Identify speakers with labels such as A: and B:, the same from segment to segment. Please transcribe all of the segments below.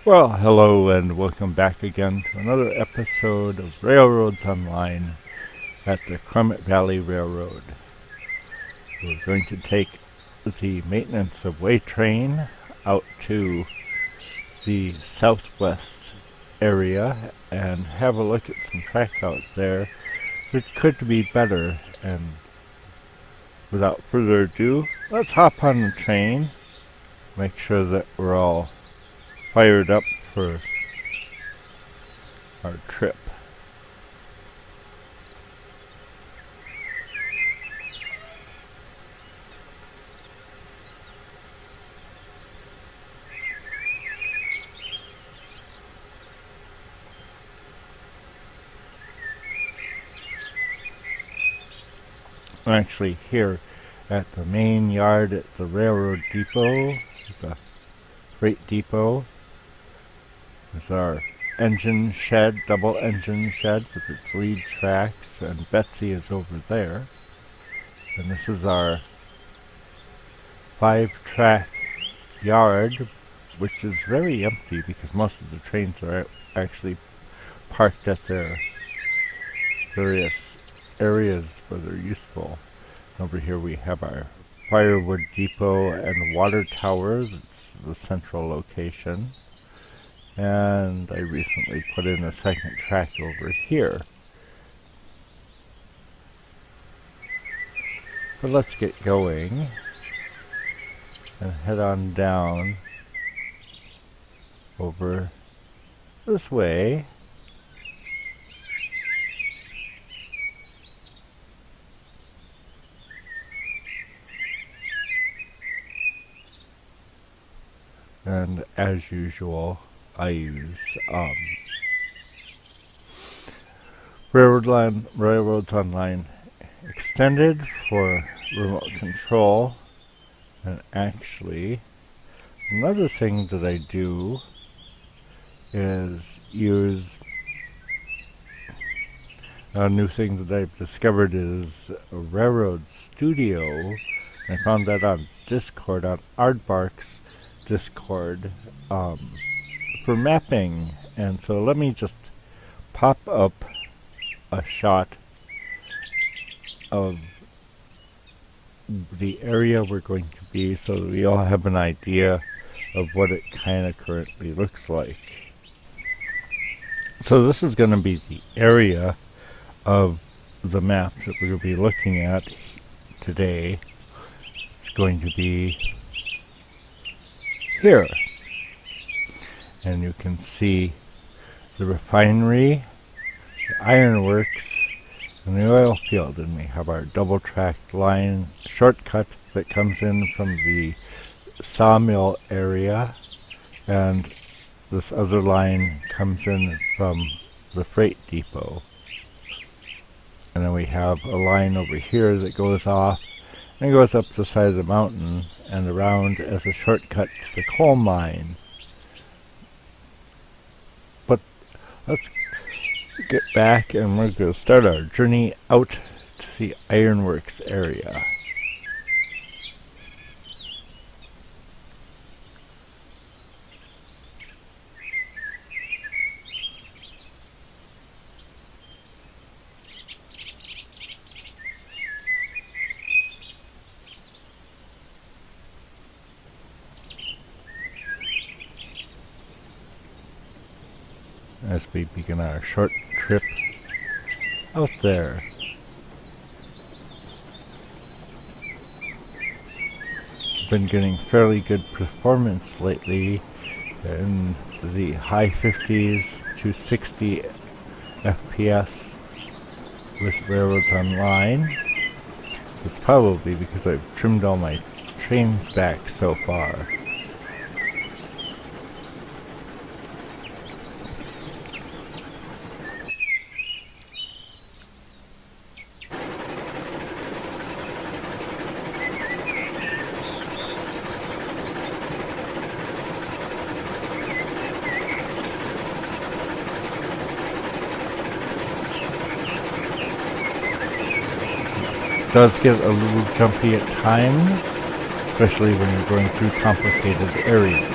A: Well, hello and welcome back again to another episode of Railroads Online at the Crummett Valley Railroad. We're going to take the maintenance of way train out to the southwest area and have a look at some track out there that could be better. And without further ado, let's hop on the train, make sure that we're all fired up for our trip. I'm actually here at the main yard at the railroad depot, the freight depot. There's our engine shed, double engine shed with its lead tracks, and Betsy is over there. And this is our 5-track yard, which is very empty because most of the trains are actually parked at their various areas where they're useful. Over here we have our firewood depot and water towers. It's the central location. And I recently put in a second track over here. But let's get going and head on down over this way. And as usual, I use Railroads Online Extended for remote control. And actually, another thing that I do is use a new thing that I've discovered is a Railroad Studio. I found that on Discord, on Aardvark's Discord, for mapping. And so let me just pop up a shot of the area we're going to be so that we all have an idea of what it kind of currently looks like. So this is going to be the area of the map that we'll be looking at today. It's going to be here. And you can see the refinery, the ironworks, and the oil field. And we have our double-tracked line shortcut that comes in from the sawmill area. And this other line comes in from the freight depot. And then we have a line over here that goes off and goes up the side of the mountain and around as a shortcut to the coal mine. But let's get back and we're going to start our journey out to the Ironworks area. As we begin our short trip out there. Been getting fairly good performance lately in the high 50s to 60 FPS with Railroads Online. It's probably because I've trimmed all my trains back so far. Does get a little jumpy at times, especially when you're going through complicated areas.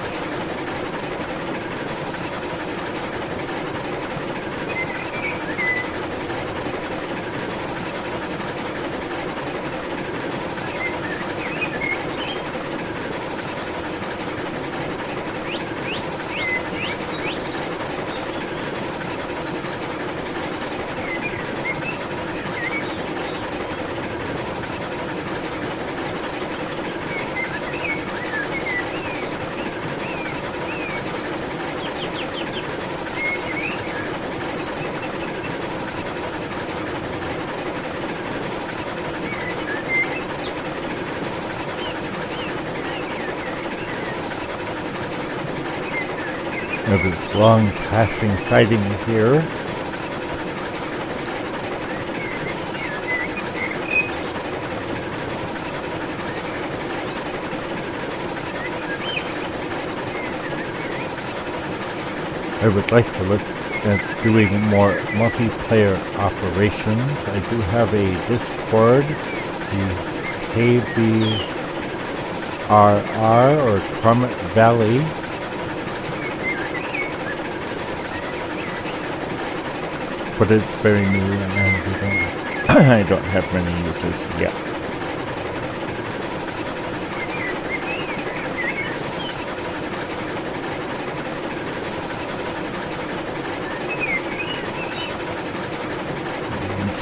A: We have this long passing siding here. I would like to look at doing more multiplayer operations. I do have a Discord, the KBRR or Comet Valley. But it's very new and we don't I don't have many users yet.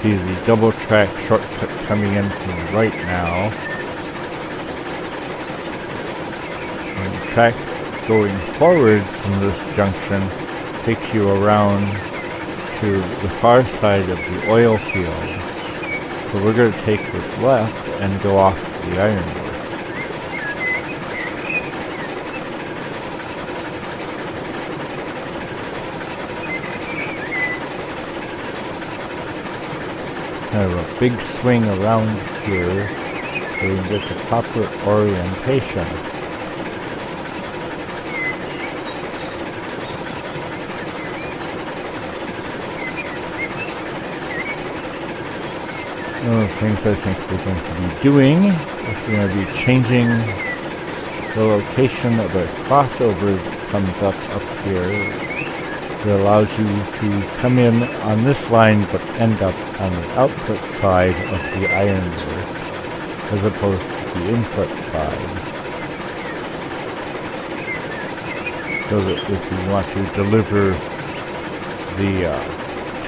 A: See the double track shortcut coming in from the right now. And the track going forward from this junction takes you around to the far side of the oil field. So we're going to take this left and go off to the Ironworks. Kind of a big swing around here so we can get the proper orientation. One of the things I think we're going to be doing is we're going to be changing the location of a crossover that comes up here. That allows you to come in on this line but end up on the output side of the Ironworks as opposed to the input side. So that if you want to deliver the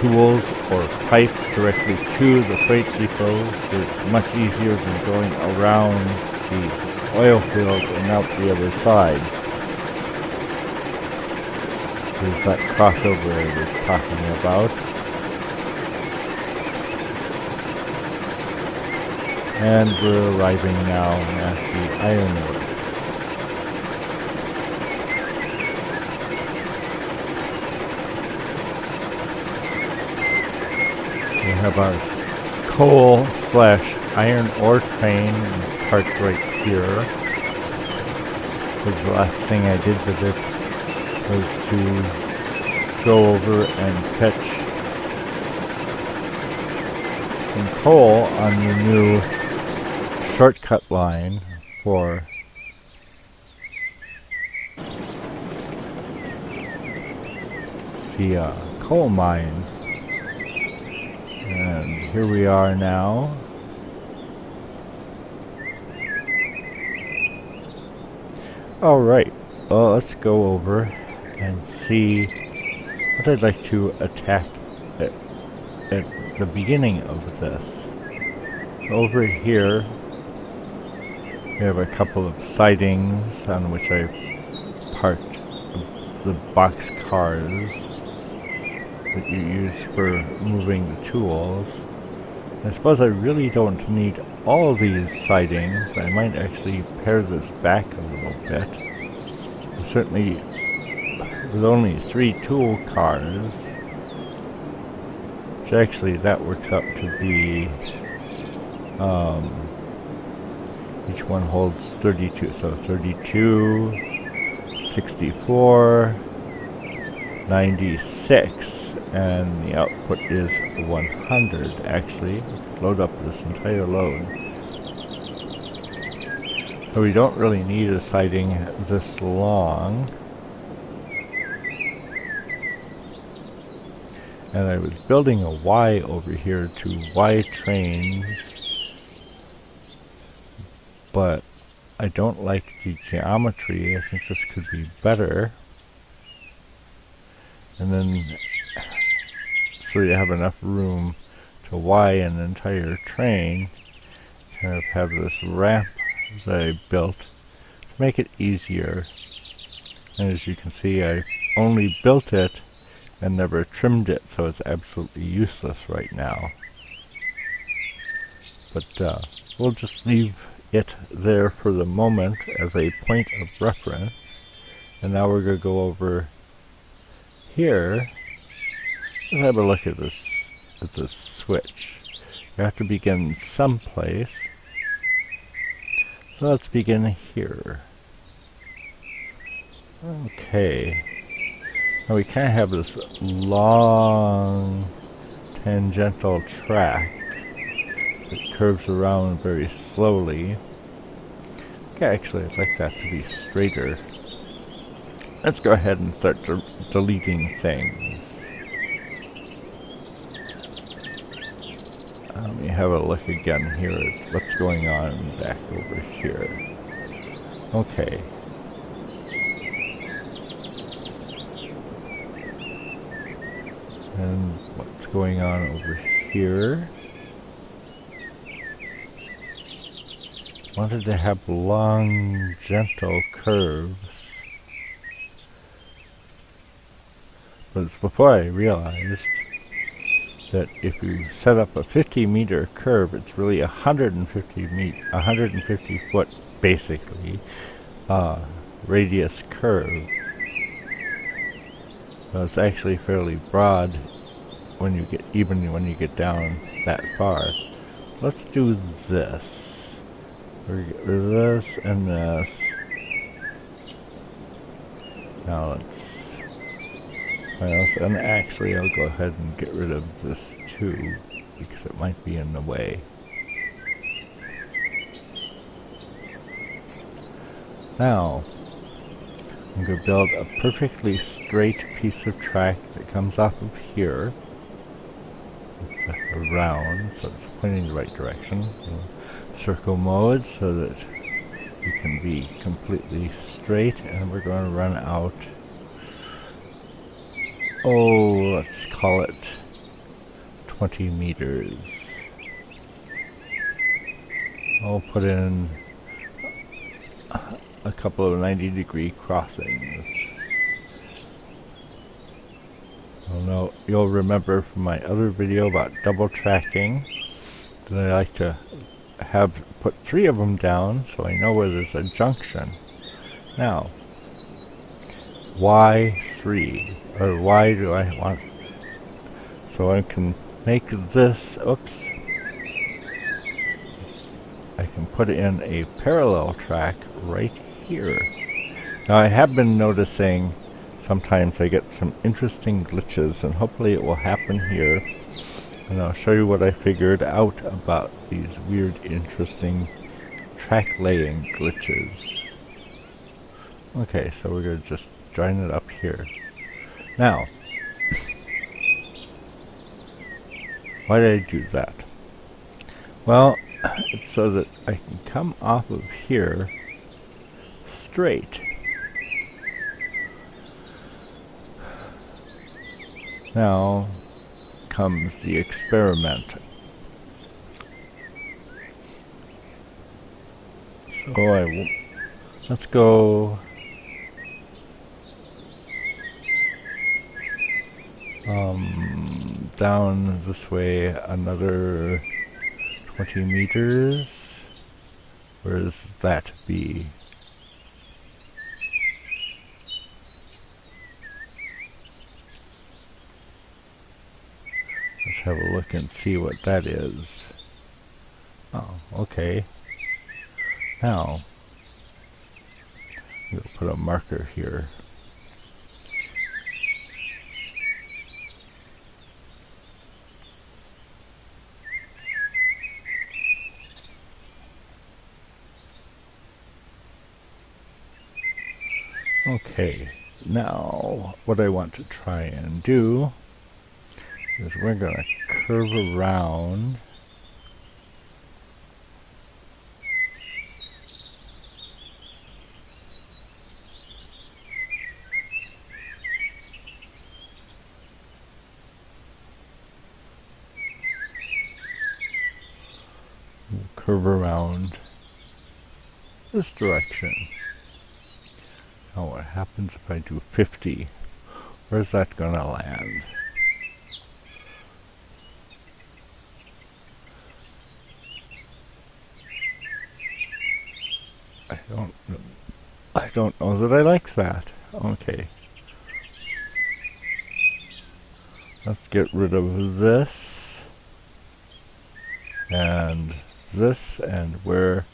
A: tools or pipe directly to the freight depot, it's much easier than going around the oil field and out the other side. There's that crossover I was talking about. And we're arriving now at the Ironworks. We have our coal/iron ore train parked right here. Because the last thing I did with it was to go over and fetch some coal on the new shortcut line for the coal mine. And here we are now. Alright, well, let's go over and see what I'd like to attack at the beginning of this. Over here we have a couple of sidings on which I parked the box cars that you use for moving the tools. I suppose I really don't need all these sidings. I might actually pare this back a little bit. Certainly with only 3 tool cars, which actually that works out to be, each one holds 32, so 32, 64, 96, and the output is 100 actually. Load up this entire load. So we don't really need a siding this long. And I was building a Y over here to Y trains, but I don't like the geometry. I think this could be better. And then, so you have enough room to Y an entire train, kind of have this ramp that I built to make it easier. And as you can see, I only built it and never trimmed it, so it's absolutely useless right now. But we'll just leave it there for the moment as a point of reference. And now we're going to go over here, let's have a look at this. It's a switch. You have to begin someplace. So let's begin here. Okay. Now we kind of have this long tangential track that curves around very slowly. Okay, actually I'd like that to be straighter. Let's go ahead and start deleting things. Let me have a look again here at what's going on back over here. Okay. And what's going on over here? Wanted to have long, gentle curves. But it's before I realized that if you set up a 50-meter curve, it's really 150 foot, basically, radius curve. So it's actually fairly broad when you get down that far. Let's do this. We're get rid of this and this. Now let's. And actually, I'll go ahead and get rid of this too, because it might be in the way. Now, I'm going to build a perfectly straight piece of track that comes off of here. It's around, so it's pointing the right direction. Circle mode so that we can be completely straight, and we're going to run out. Oh, let's call it 20 meters. I'll put in a couple of 90-degree crossings. You'll remember from my other video about double tracking that I like to put 3 of them down so I know where there's a junction. Now, why 3? Or why do I want... So I can make this, oops, I can put in a parallel track right here. Now I have been noticing sometimes I get some interesting glitches, and hopefully it will happen here. And I'll show you what I figured out about these weird, interesting track laying glitches. Okay, so we're going to just join it up here. Now, why did I do that? Well, it's so that I can come off of here straight. Now comes the experiment. So let's go down this way another 20 meters. Where does that be? Let's have a look and see what that is. Oh, okay. Now, we'll put a marker here. Okay, now what I want to try and do is we're going to curve around this direction. Now what happens if I do 50? Where's that gonna land? I don't know that I like that. Okay. Let's get rid of this and this, and where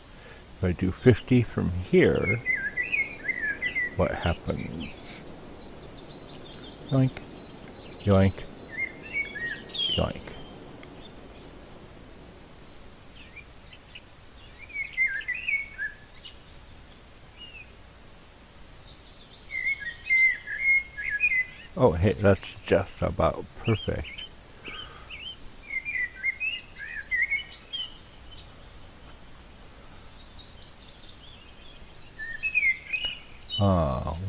A: if I do 50 from here, what happens? Yoink, yoink, yoink. Oh, hey, that's just about perfect.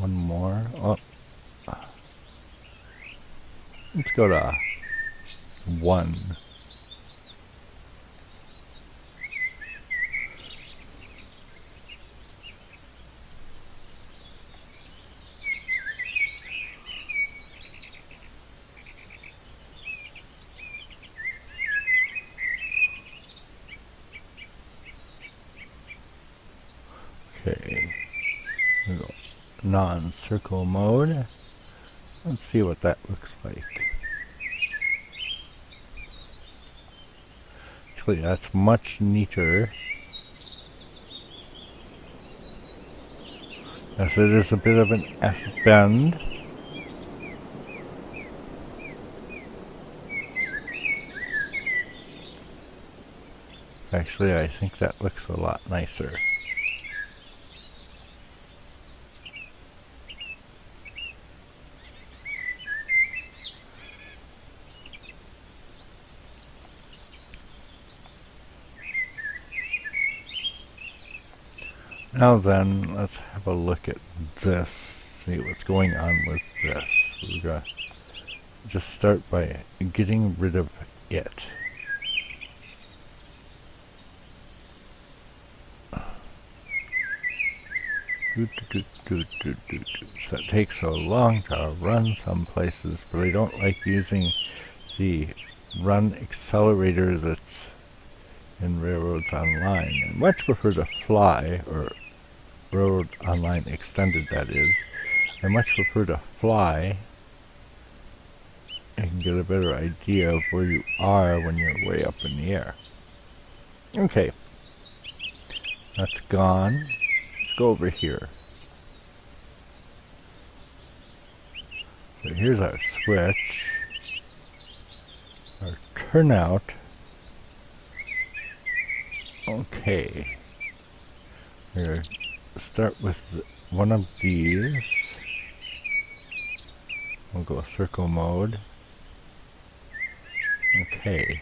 A: One more. Oh, let's go to 1. Okay. We'll go non-circle mode. Let's see what that looks like. Actually, that's much neater. Yes, it is a bit of an S-bend. Actually, I think that looks a lot nicer. Now then, let's have a look at this, see what's going on with this. We're going to just start by getting rid of it. So it takes so long to run some places, but I don't like using the run accelerator that's in Railroads Online. I much prefer to fly, or Railroad Online Extended that is. I much prefer to fly and get a better idea of where you are when you're way up in the air. Okay, that's gone. Let's go over here. So here's our switch, our turnout. Okay, we're going to start with one of these. We'll go circle mode. Okay,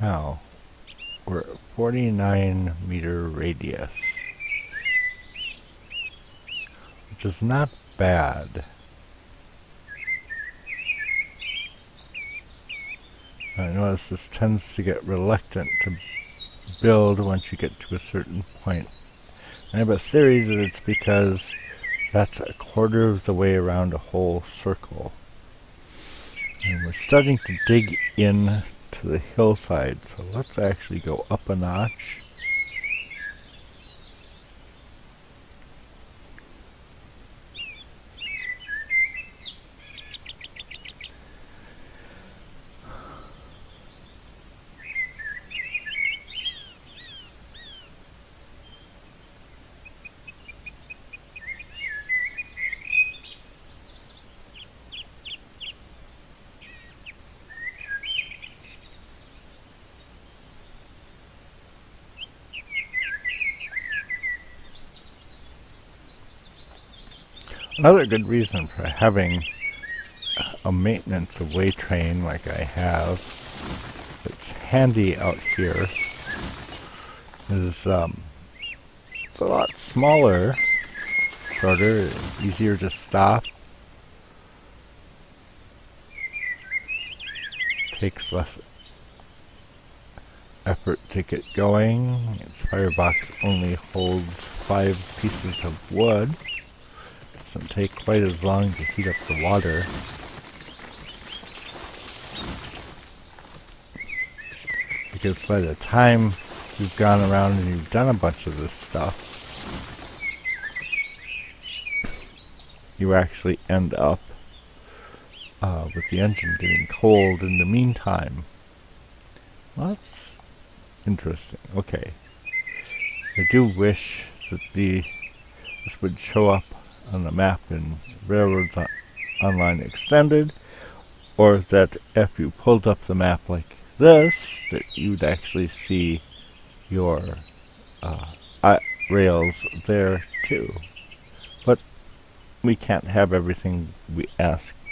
A: now we're at 49 meter radius, which is not bad. I notice this tends to get reluctant to build once you get to a certain point. I have a theory that it's because that's a quarter of the way around a whole circle. And we're starting to dig in to the hillside, so let's actually go up a notch. Another good reason for having a maintenance away train like I have, it's handy out here, is it's a lot smaller, shorter, easier to stop, takes less effort to get going. Its firebox only holds 5 pieces of wood. Doesn't take quite as long to heat up the water. Because by the time you've gone around and you've done a bunch of this stuff, you actually end up with the engine getting cold in the meantime. Well, that's interesting. Okay. I do wish that this would show up on the map in Railroads Online Extended, or that if you pulled up the map like this, that you'd actually see your rails there too. But we can't have everything we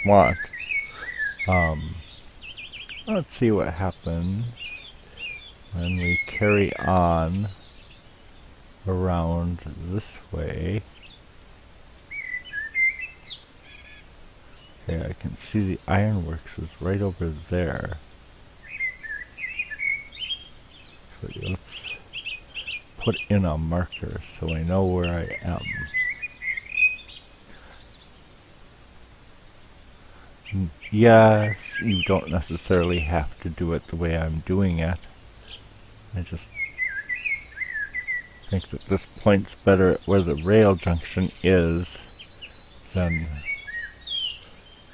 A: want. Let's see what happens when we carry on around this way. Okay, I can see the Ironworks is right over there. So let's put in a marker so I know where I am. Yes, you don't necessarily have to do it the way I'm doing it. I just think that this point's better at where the rail junction is than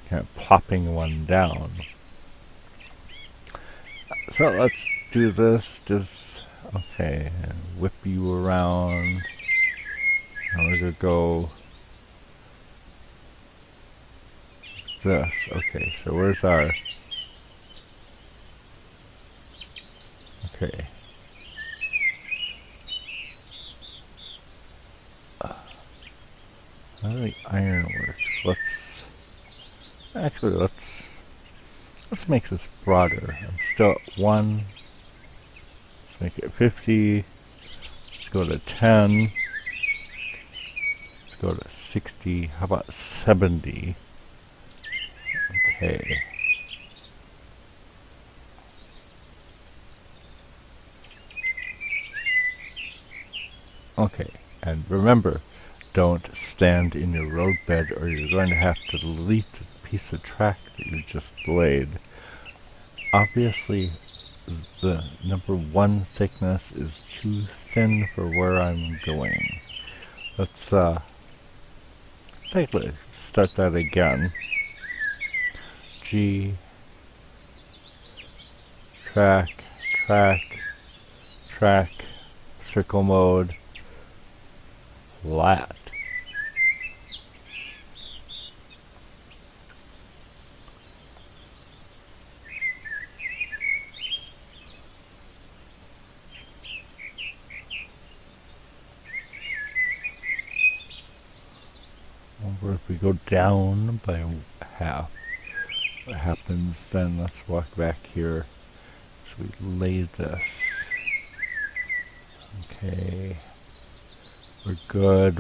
A: kind of plopping one down. So let's do this. Just, okay, whip you around. I'm gonna go this. Okay, so where's our... Okay. The Ironworks. Let's make this broader. I'm still at 1. Let's make it 50. Let's go to 10. Let's go to 60. How about 70? Okay. Okay, and remember, don't stand in your roadbed or you're going to have to delete the piece of track that you just laid. Obviously, the number 1 thickness is too thin for where I'm going. Let's start that again. G, track, circle mode, flat. Or if we go down by half, what happens then? Let's walk back here. So we lay this. Okay. We're good.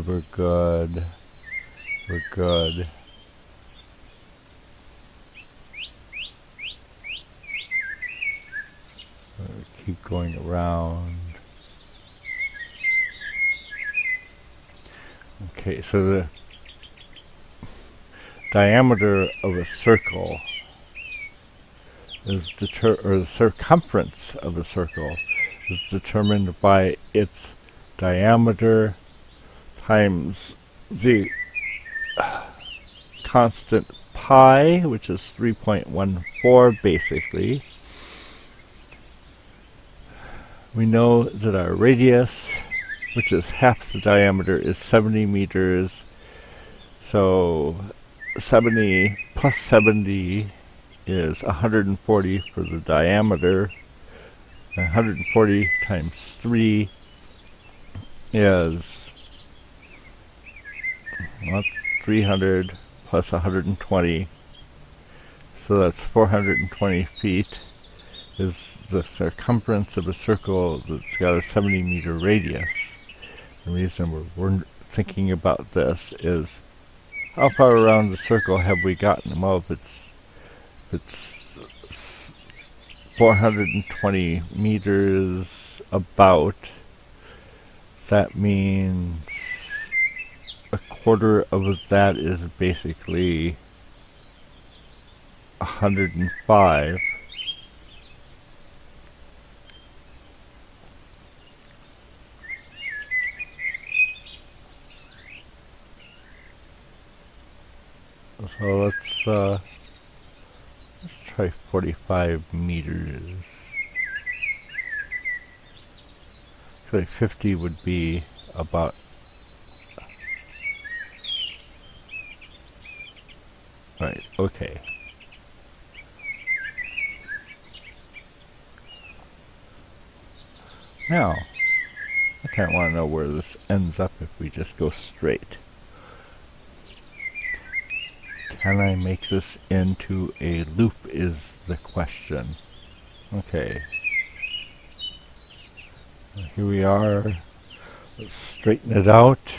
A: Keep going around. Okay, so the diameter of a circle is the circumference of a circle is determined by its diameter times the constant pi, which is 3.14 basically. We know that our radius, which is half the diameter, is 70 meters. So 70 plus 70 is 140 for the diameter. 140 times 3 is, well, that's 300 plus 120. So that's 420 feet is the circumference of a circle that's got a 70 meter radius. The reason we're thinking about this is how far around the circle have we gotten? Well, if it's 420 meters about, that means a quarter of that is basically 105. So let's Let's try 45 meters. Actually, 50 would be about... Right, okay. Now, I kind of want to know where this ends up if we just go straight. Can I make this into a loop is the question. Okay. Well, here we are. Let's straighten it out.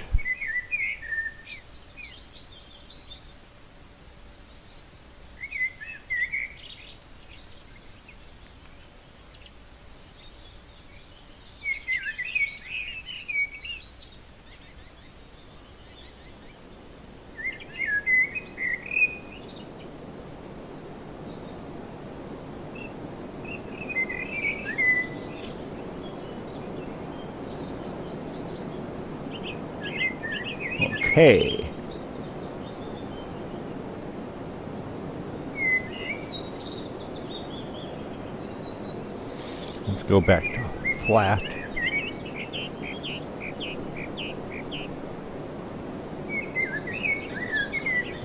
A: Okay. Let's go back to flat.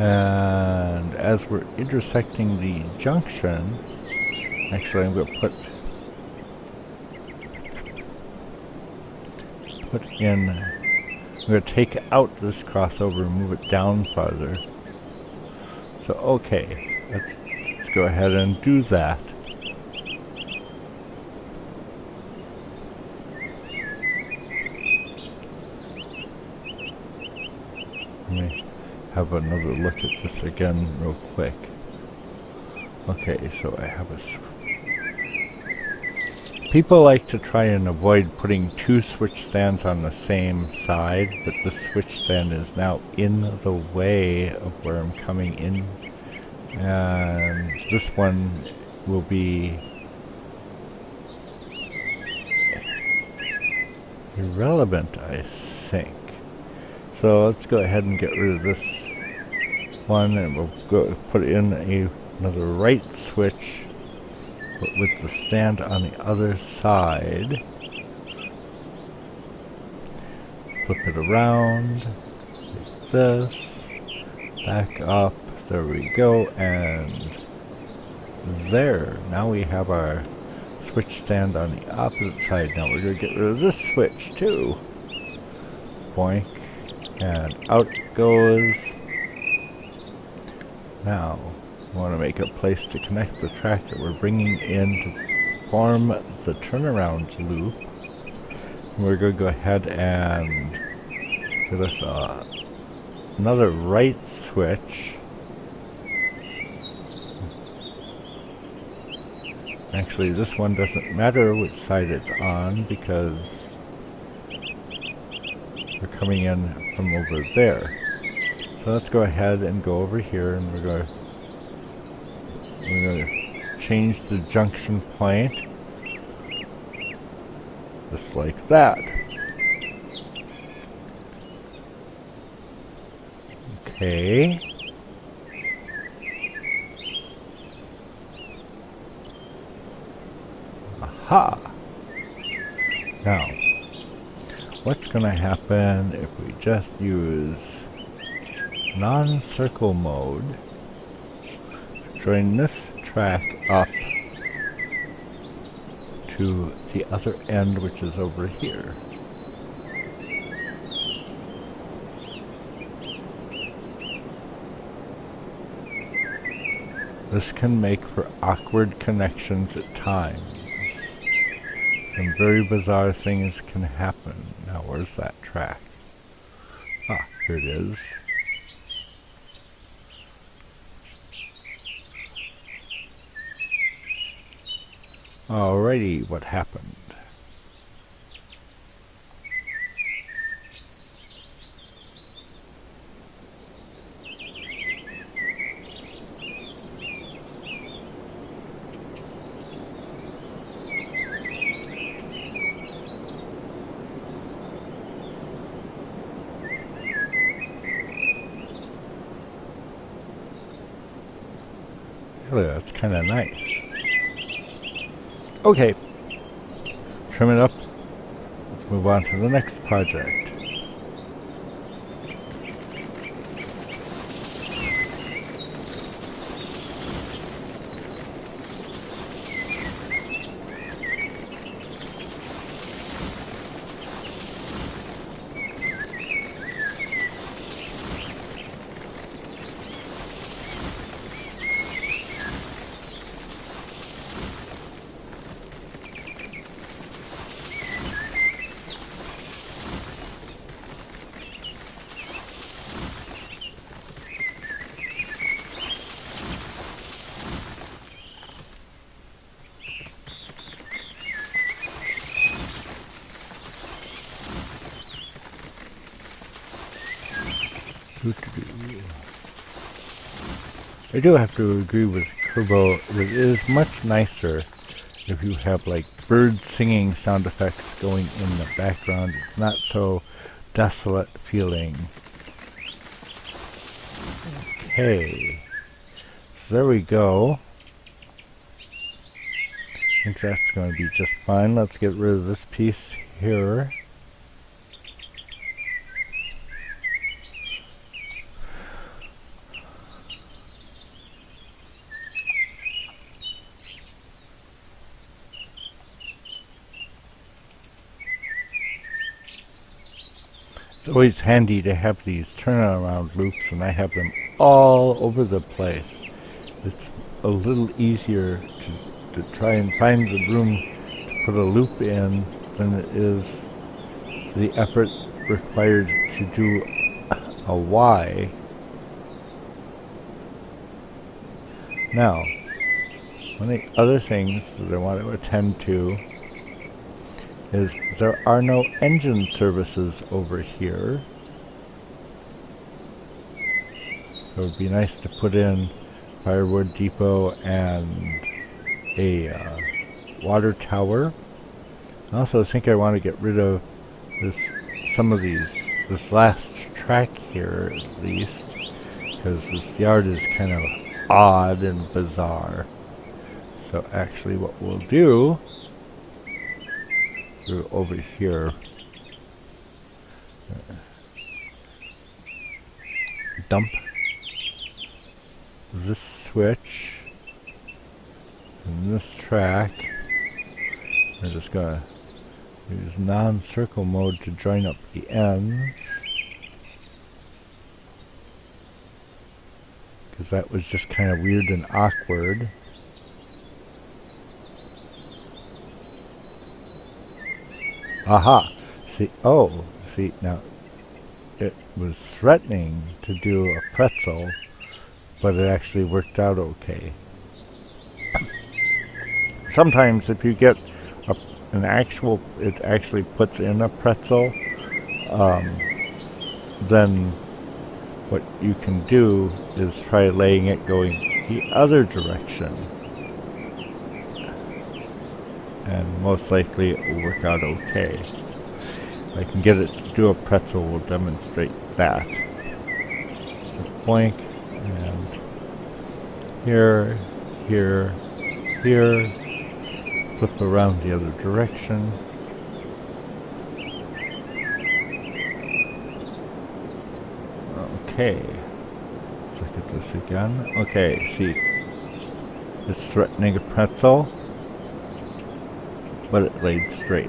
A: And as we're intersecting the junction, actually I'm going to put in, I'm going to take out this crossover and move it down farther. So okay, let's go ahead and do that. Let me have another look at this again real quick. Okay, so I have a... People like to try and avoid putting two switch stands on the same side, but this switch stand is now in the way of where I'm coming in. And this one will be irrelevant, I think. So let's go ahead and get rid of this one, and we'll go put in another right switch, but with the stand on the other side. Flip it around, like this, back up, there we go, and there. Now we have our switch stand on the opposite side. Now we're going to get rid of this switch too. Boink. And out it goes. Now, we want to make a place to connect the track that we're bringing in to form the turnaround loop. And we're going to go ahead and give us another right switch. Actually, this one doesn't matter which side it's on because we're coming in from over there. So let's go ahead and go over here, and we're going to change the junction point just like that. Okay. Aha! Now, what's going to happen if we just use non-circle mode, join this track up to the other end, which is over here. This can make for awkward connections at times. Some very bizarre things can happen. Now, where's that track? Ah, here it is. Alrighty, what happened? Really, that's kind of nice. Okay, trim it up. Let's move on to the next project. I do have to agree with Turbo. It is much nicer if you have like bird singing sound effects going in the background. It's not so desolate feeling. Okay, so there we go. I think that's going to be just fine. Let's get rid of this piece here. It's always handy to have these turnaround loops, and I have them all over the place. It's a little easier to try and find the room to put a loop in than it is the effort required to do a Y. Now, one of the other things that I want to attend to is there are no engine services over here. So it would be nice to put in firewood depot and a water tower. I also think I want to get rid of this last track here at least, because this yard is kind of odd and bizarre. So actually what we'll do, go over here, dump this switch and this track. We're just gonna use non-circle mode to join up the ends, because that was just kind of weird and awkward. Aha! See, now it was threatening to do a pretzel, but it actually worked out okay. Sometimes if you get it actually puts in a pretzel, then what you can do is try laying it going the other direction. And most likely it will work out okay. If I can get it to do a pretzel, we'll demonstrate that. So boink, and here, here, here, flip around the other direction. Okay, let's look at this again. Okay, see, it's threatening a pretzel, but it laid straight.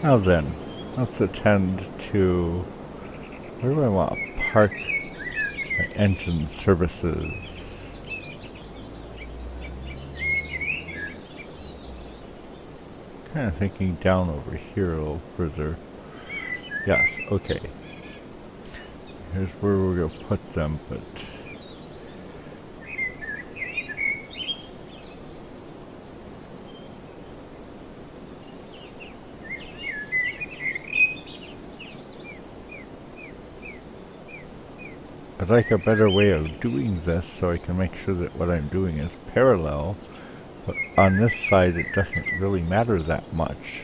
A: Now then, let's attend to, where do I want to park my engine services? Kind of thinking down over here a little further. Yes, okay. Here's where we're going to put them, but I'd like a better way of doing this so I can make sure that what I'm doing is parallel But on this side, it doesn't really matter that much,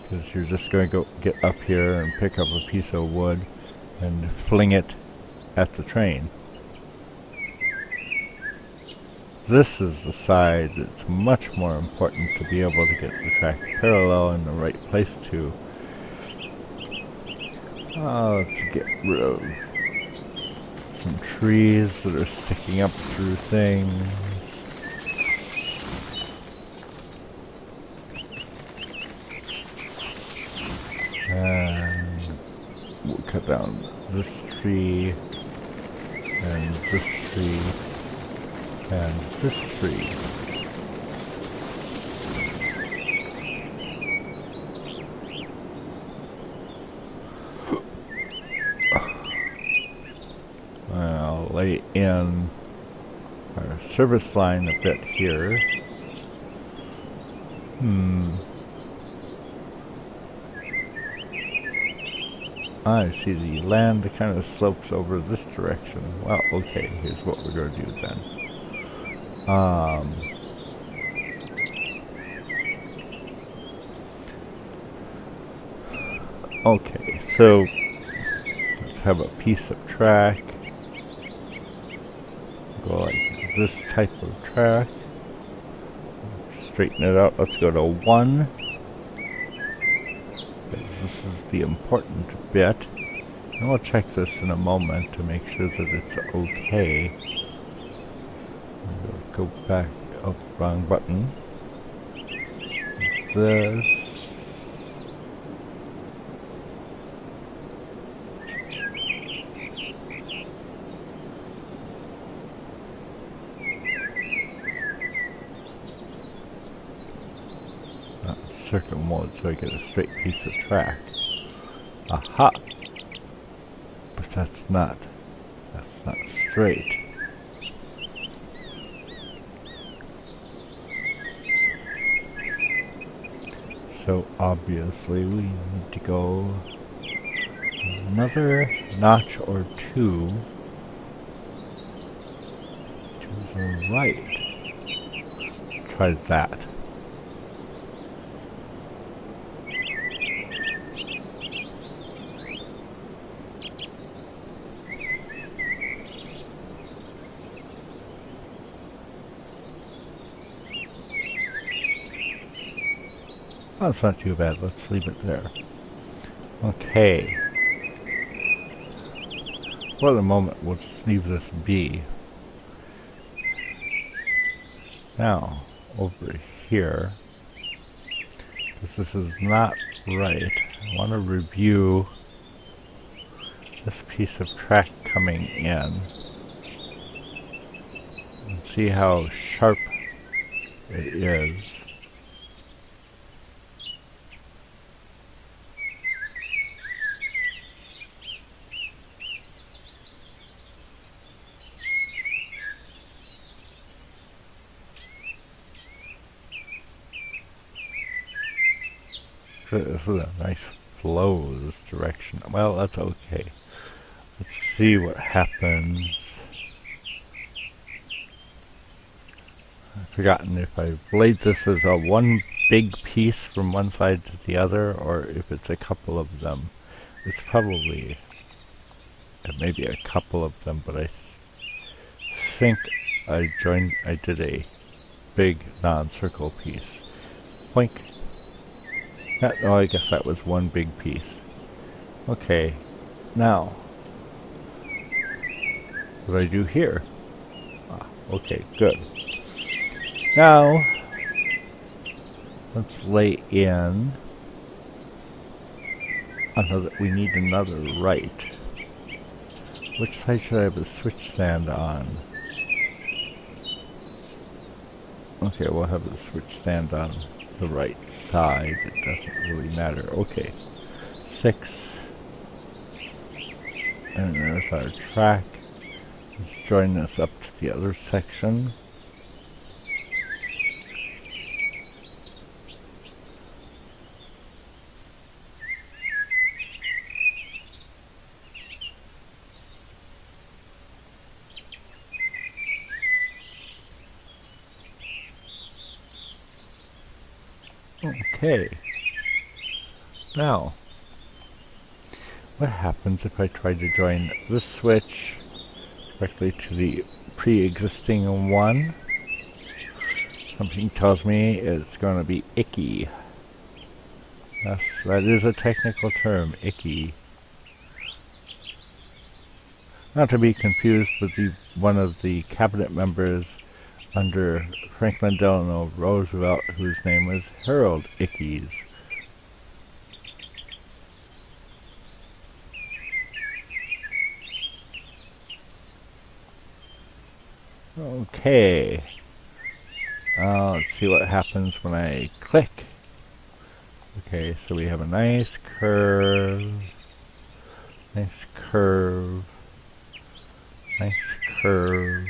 A: because you're just going to go get up here and pick up a piece of wood and fling it at the train. This is the side that's much more important to be able to get the track parallel in the right place to. Let's get rid of some trees that are sticking up through things. And we'll cut down this tree, and this tree, and this tree. I'll lay in our service line a bit here. I see the land kind of slopes over this direction. Well, okay, here's what we're going to do then. Okay, so let's have a piece of track. Go like this type of track. Straighten it out. Let's go to 1. This is the important bit. And we'll check this in a moment to make sure that it's okay. Go back. Oh, wrong button. This. Circle mode so I get a straight piece of track. Aha! But that's not straight. So obviously we need to go another notch or two to the right. Let's try that. Oh, it's not too bad. Let's leave it there. Okay. For the moment, we'll just leave this be. Now, over here, because this is not right, I want to review this piece of track coming in and see how sharp it is. This is a nice flow this direction. Well, that's okay. Let's see what happens. I've forgotten if I've laid this as a one big piece from one side to the other, or if it's a couple of them. It's probably maybe a couple of them, but I think I did a big non-circle piece. Boink. Oh, I guess that was one big piece. Okay, now, what do I do here? Okay, good. Now, let's lay in another, we need another right. Which side should I have a switch stand on? Okay, we'll have the switch stand on the right side. It doesn't really matter. Okay. 6. And there's our track. Let's join this up to the other section. Okay. Now, what happens if I try to join this switch directly to the pre-existing one? Something tells me it's going to be icky. That is a technical term, icky. Not to be confused with one of the cabinet members under Franklin Delano Roosevelt, whose name was Harold Ickes. Okay. Let's see what happens when I click. Okay, so we have a nice curve. Nice curve. Nice curve.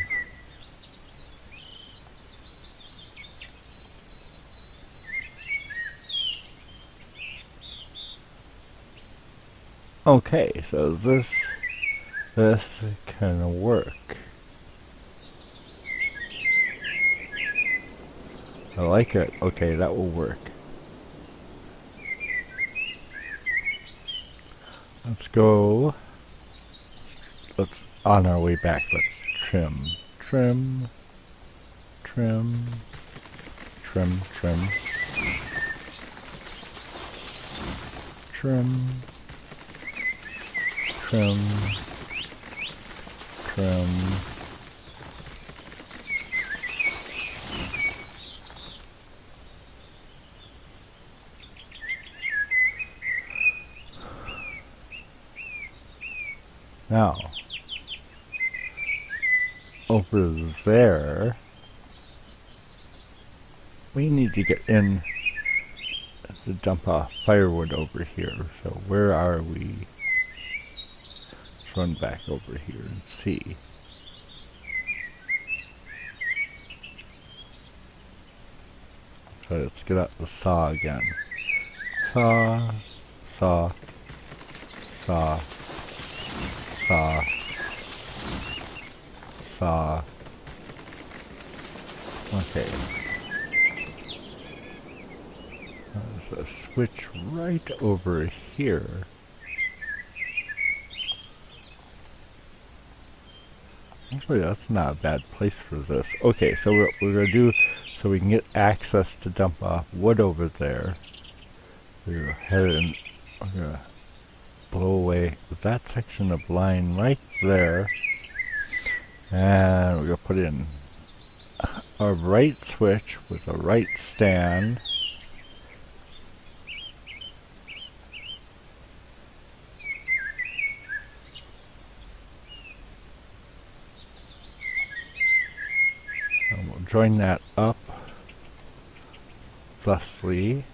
A: Okay, so this can work. I like it. Okay, that will work. Let's go. Let's, on our way back, let's trim. Trim. Trim. Trim, trim. Trim. Trim. Trim. Now, over there, we need to get in to dump off firewood over here. So where are we? Let's run back over here and see. So let's get out the saw again. Saw, saw, saw, saw, saw. Okay. There's a switch right over here. Actually, that's not a bad place for this. Okay, so what we're going to do, so we can get access to dump off wood over there, we're going to head in, we're going to blow away that section of line right there, and we're going to put in a right switch with a right stand. And we'll join that up thusly.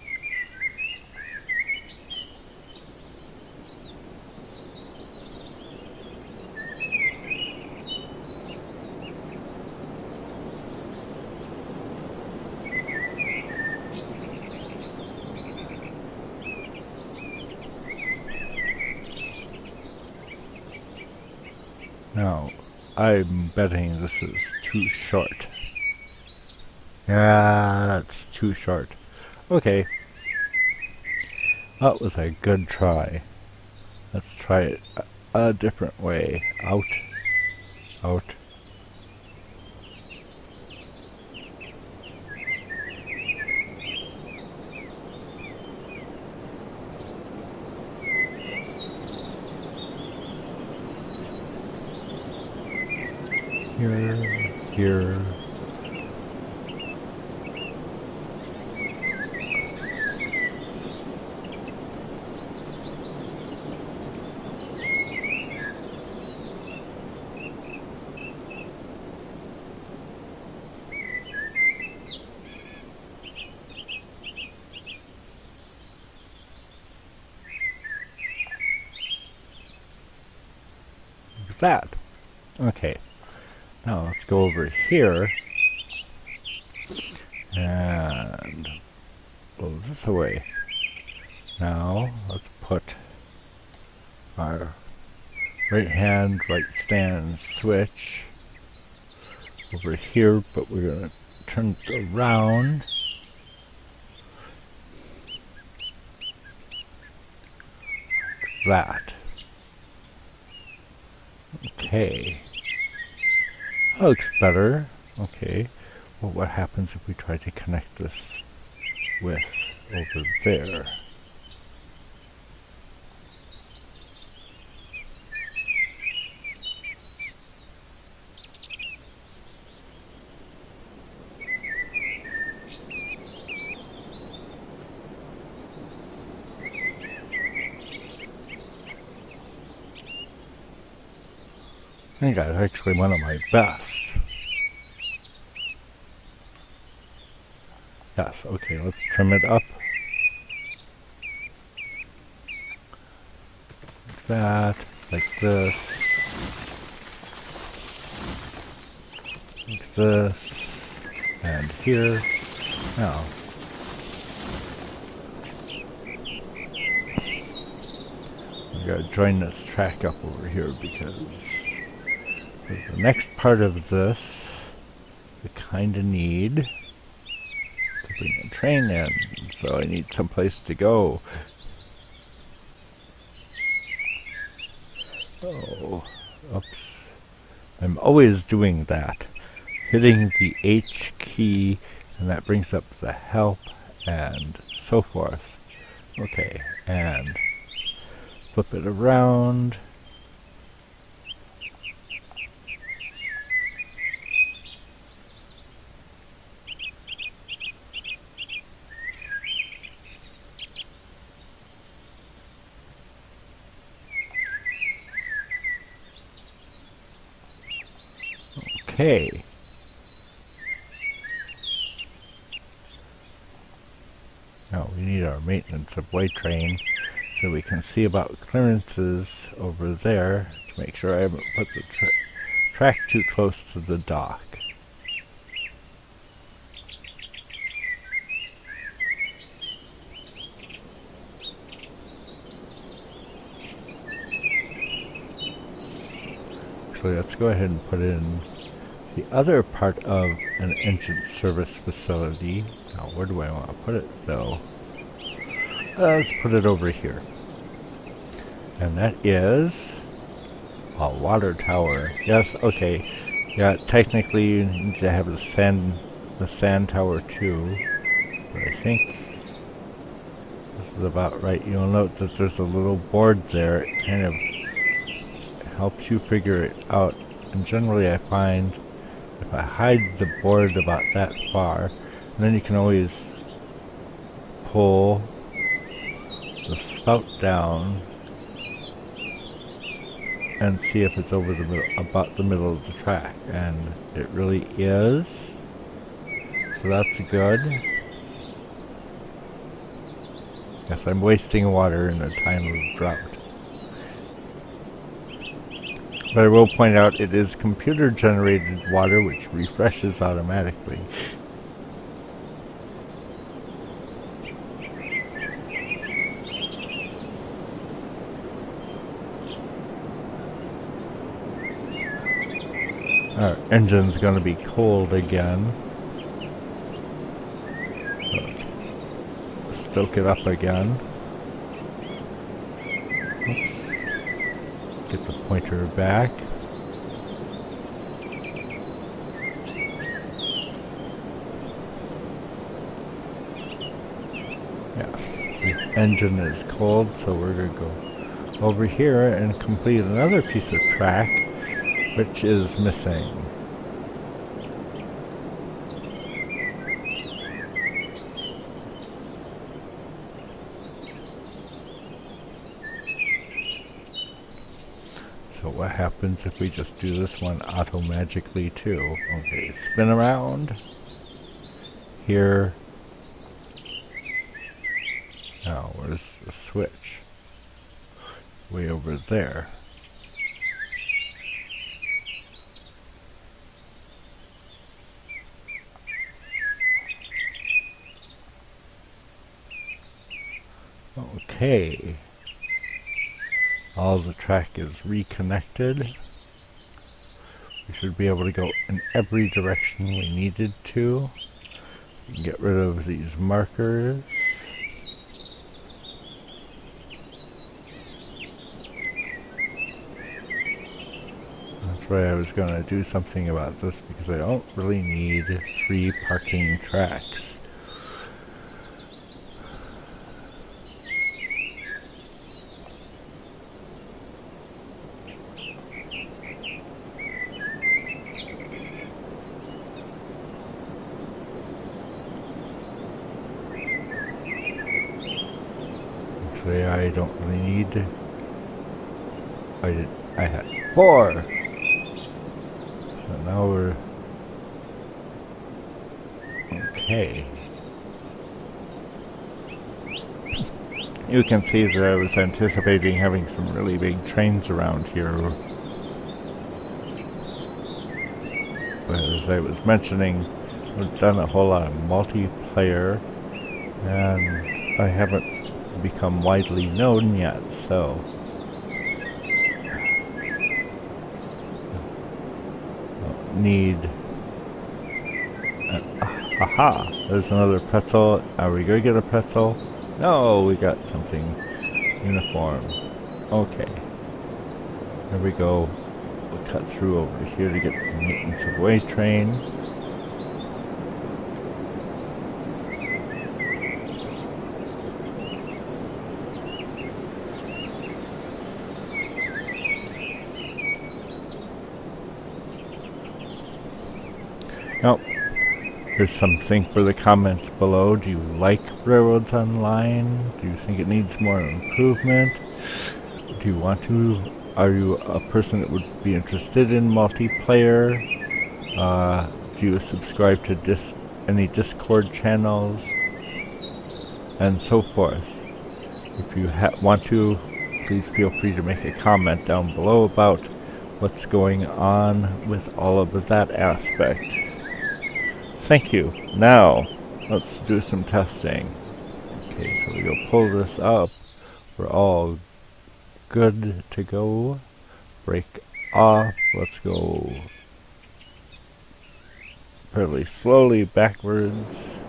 A: Now, I'm betting this is too short. Yeah, that's too short. Okay. That was a good try. Let's try it a different way. Out. Out. Here. Like that. Okay. Now let's go over here and blow this away. Now let's put our right hand, right stand switch over here, but we're going to turn it around that. Okay. That looks better. Okay. Well, what happens if we try to connect this with over there? I think that's actually one of my best. Yes, okay, let's trim it up. Like that, like this. Like this. And here. Now. We gotta join this track up over here because the next part of this we kinda need to bring a train in, so I need some place to go. Oh, oops. I'm always doing that. Hitting the H key, and that brings up the help and so forth. Okay, and flip it around. Okay. Now we need our maintenance of way train so we can see about clearances over there to make sure I haven't put the track too close to the dock. Actually, let's go ahead and put in the other part of an engine service facility. Now, where do I want to put it, though? Let's put it over here. And that is a water tower. Yes, okay. Yeah, technically you need to have the sand tower too. But I think this is about right. You'll note that there's a little board there. It kind of helps you figure it out. And generally I find if I hide the board about that far, then you can always pull the spout down and see if it's over the middle, about the middle of the track, and it really is. So that's good. Yes, I'm wasting water in a time of drought. But I will point out it is computer generated water which refreshes automatically. Our engine's going to be cold again. So let's stoke it up again. Oops. Get the pointer back. Yes, the engine is cold, so we're going to go over here and complete another piece of track which is missing. So what happens if we just do this one auto-magically too? Okay, spin around. Here. Now, where's the switch? Way over there. Okay. All the track is reconnected. We should be able to go in every direction we needed to. Get rid of these markers. That's why I was going to do something about this, because I don't really need 3 parking tracks. Actually, I don't really need... I had 4! So now we're... okay. You can see that I was anticipating having some really big trains around here. But as I was mentioning, we've done a whole lot of multiplayer, and I haven't become widely known yet, so... need... aha! There's another pretzel. Are we gonna get a pretzel? No, we got something uniform. Okay. There we go. We'll cut through over here to get to the Maintenance of Way train. Oh, here's something for the comments below. Do you like Railroads Online? Do you think it needs more improvement? Do you want to? Are you a person that would be interested in multiplayer? Do you subscribe to any Discord channels? And so forth. If you want to, please feel free to make a comment down below about what's going on with all of that aspect. Thank you. Now, let's do some testing. Okay, so we go pull this up. We're all good to go. Break off. Let's go fairly slowly backwards.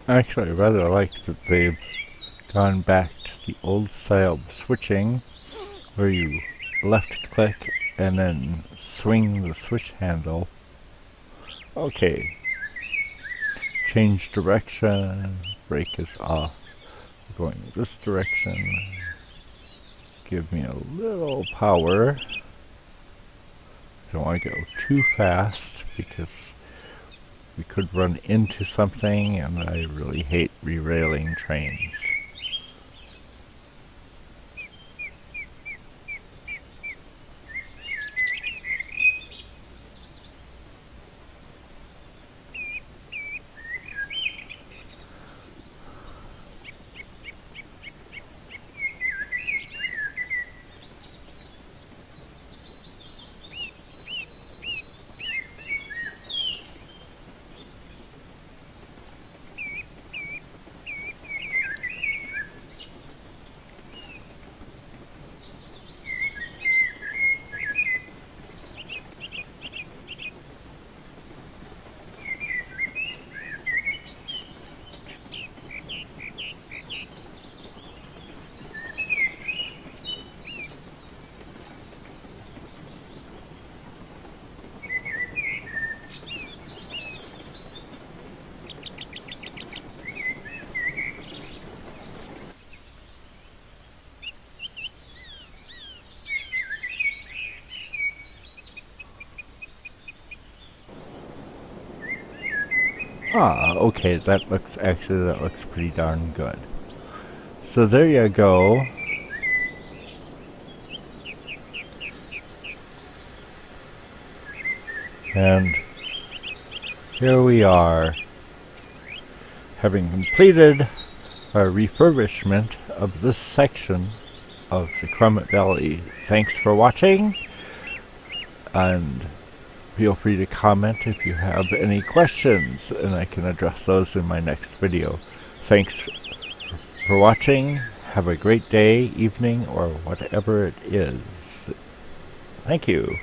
A: Actually, I rather like that they've gone back to the old style of switching, where you left click and then swing the switch handle. Okay. Change direction. Brake is off. We're going this direction. Give me a little power. Don't want to go too fast because we could run into something, and I really hate re-railing trains. Okay, that looks pretty darn good. So there you go. And here we are, having completed our refurbishment of this section of the Crummett Valley. Thanks for watching, and feel free to comment if you have any questions, and I can address those in my next video. Thanks for watching. Have a great day, evening, or whatever it is. Thank you.